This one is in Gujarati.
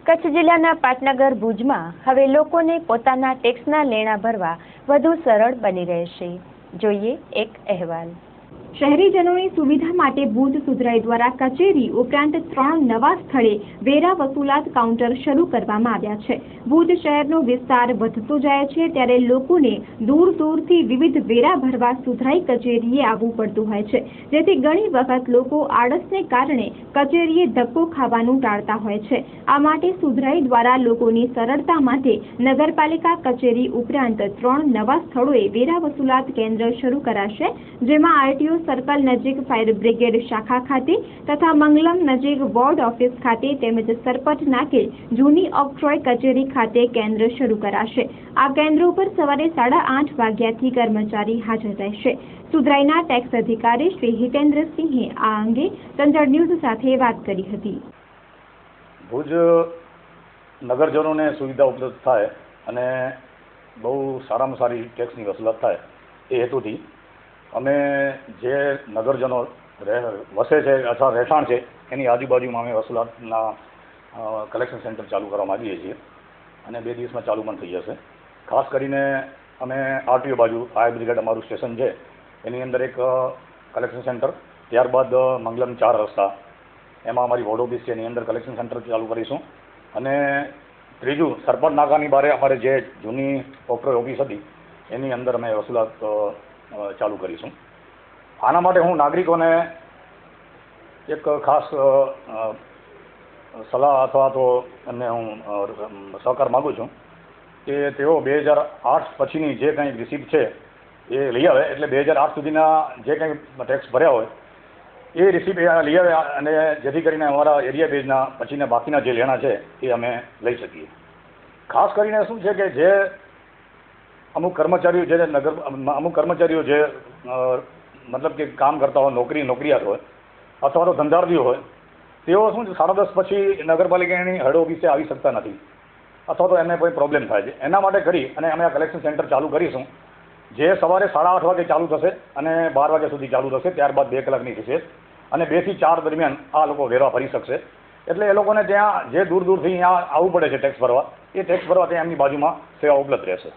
કચ્છ જિલ્લાના પાટનગર ભુજમાં હવે લોકોને પોતાના ટેક્સના લેણા ભરવા વધુ સરળ બની રહેશે। જોઈએ એક અહેવાલ। શહેરીજનોની સુવિધા માટે ભુજ સુધરાઈ દ્વારા કચેરી ઉપરાંત 3 નવા સ્થળે વેરા વસૂલાત કાઉન્ટર શરૂ કરવામાં આવ્યા છે। ભુજ શહેરનો વિસ્તાર વધતો જાય છે ત્યારે લોકોને દૂર દૂરથી વિવિધ વેરા ભરવા સુધરાઈ કચેરીએ આવવું પડતું હોય છે, જેથી ઘણી વખત લોકો આળસને કારણે કચેરીએ ધક્કો ખાવાનું ટાળતા હોય છે। આ માટે સુધરાઈ દ્વારા લોકોની સરળતા માટે નગરપાલિકા કચેરી ઉપરાંત 3 નવા સ્થળોએ વેરા વસૂલાત કેન્દ્ર શરૂ કરાશે, જેમાં આરટીઓ સર્કલ નજીક ફાયર બ્રિગેડ શાખા ખાતે તથા મંગલમ નજીક વોર્ડ ઓફિસ ખાતે તેમજ સરપટ નાકે જૂની ઓક્ટ્રોય કચેરી ખાતે કેન્દ્ર શરૂ કરાશે। આ કેન્દ્રો પર સવારે 8:30 વાગ્યાથી કર્મચારી હાજર રહેશે। સુધરાઈના ટેક્સ અધિકારી શ્રી હિતેન્દ્રસિંહે આ અંગે સંજળ ન્યૂઝ સાથે વાત કરી હતી। ભુજ નગરજનોને સુવિધા ઉપલબ્ધ થાય અને બહુ સારામાં સારી ટેક્સની વસૂલાત થાય એ હેતુથી અમે જે નગરજનો વસે છે અથવા રહેઠાણ છે એની આજુબાજુમાં અમે વસૂલાતના કલેક્શન સેન્ટર ચાલુ કરવા માગીએ છીએ અને 2 દિવસમાં ચાલુ પણ થઈ જશે। ખાસ કરીને અમે આરટીઓ બાજુ ફાયર બ્રિગેડ અમારું સ્ટેશન છે એની અંદર એક કલેક્શન સેન્ટર, ત્યારબાદ મંગલમ 4 રસ્તા એમાં અમારી વોર્ડ ઓફિસ છે એની અંદર કલેક્શન સેન્ટર ચાલુ કરીશું અને ત્રીજું સરપટ નાકાની બારે અમારે જે જૂની ઓક્ટ્રોય ઓફિસ હતી એની અંદર અમે વસૂલાત ચાલુ કરીશું। આના માટે હું નાગરિકોને એક ખાસ સલાહ અથવા તો એમને હું સહકાર માગું છું કે તેઓ 2008 પછીની જે કંઈ રિસિપ્ટ છે એ લઈ આવે, એટલે 2008 સુધીના જે કંઈ ટેક્સ ભર્યા હોય એ રિસિપ્ટ લઈ આવે અને જેથી કરીને અમારા એરિયા બેઝના પછીના બાકીના જે લેણા છે એ અમે લઈ શકીએ। ખાસ કરીને શું છે કે જે અમુક કર્મચારીઓ જે મતલબ કે કામ કરતા હોય, નોકરિયાત હોય અથવા તો ધંધાર્થીઓ હોય, તેઓ શું છે 10:30 પછી નગરપાલિકાની હેડ ઓફિસે આવી શકતા નથી અથવા તો એને કોઈ પ્રોબ્લેમ થાય છે। એના માટે કરી અને અમે આ કલેક્શન સેન્ટર ચાલુ કરીશું, જે સવારે 8:30 વાગે ચાલુ થશે અને 12 વાગ્યા સુધી ચાલુ થશે, ત્યારબાદ 2 કલાકની રિસેસ અને 2 થી 4 દરમિયાન આ લોકો વેરા ભરી શકશે। એટલે એ લોકોને ત્યાં જે દૂરથી અહીંયા આવવું પડે છે ટેક્સ ભરવા, એ ટેક્સ ભરવા ત્યાં એમની બાજુમાં સેવા ઉપલબ્ધ રહેશે।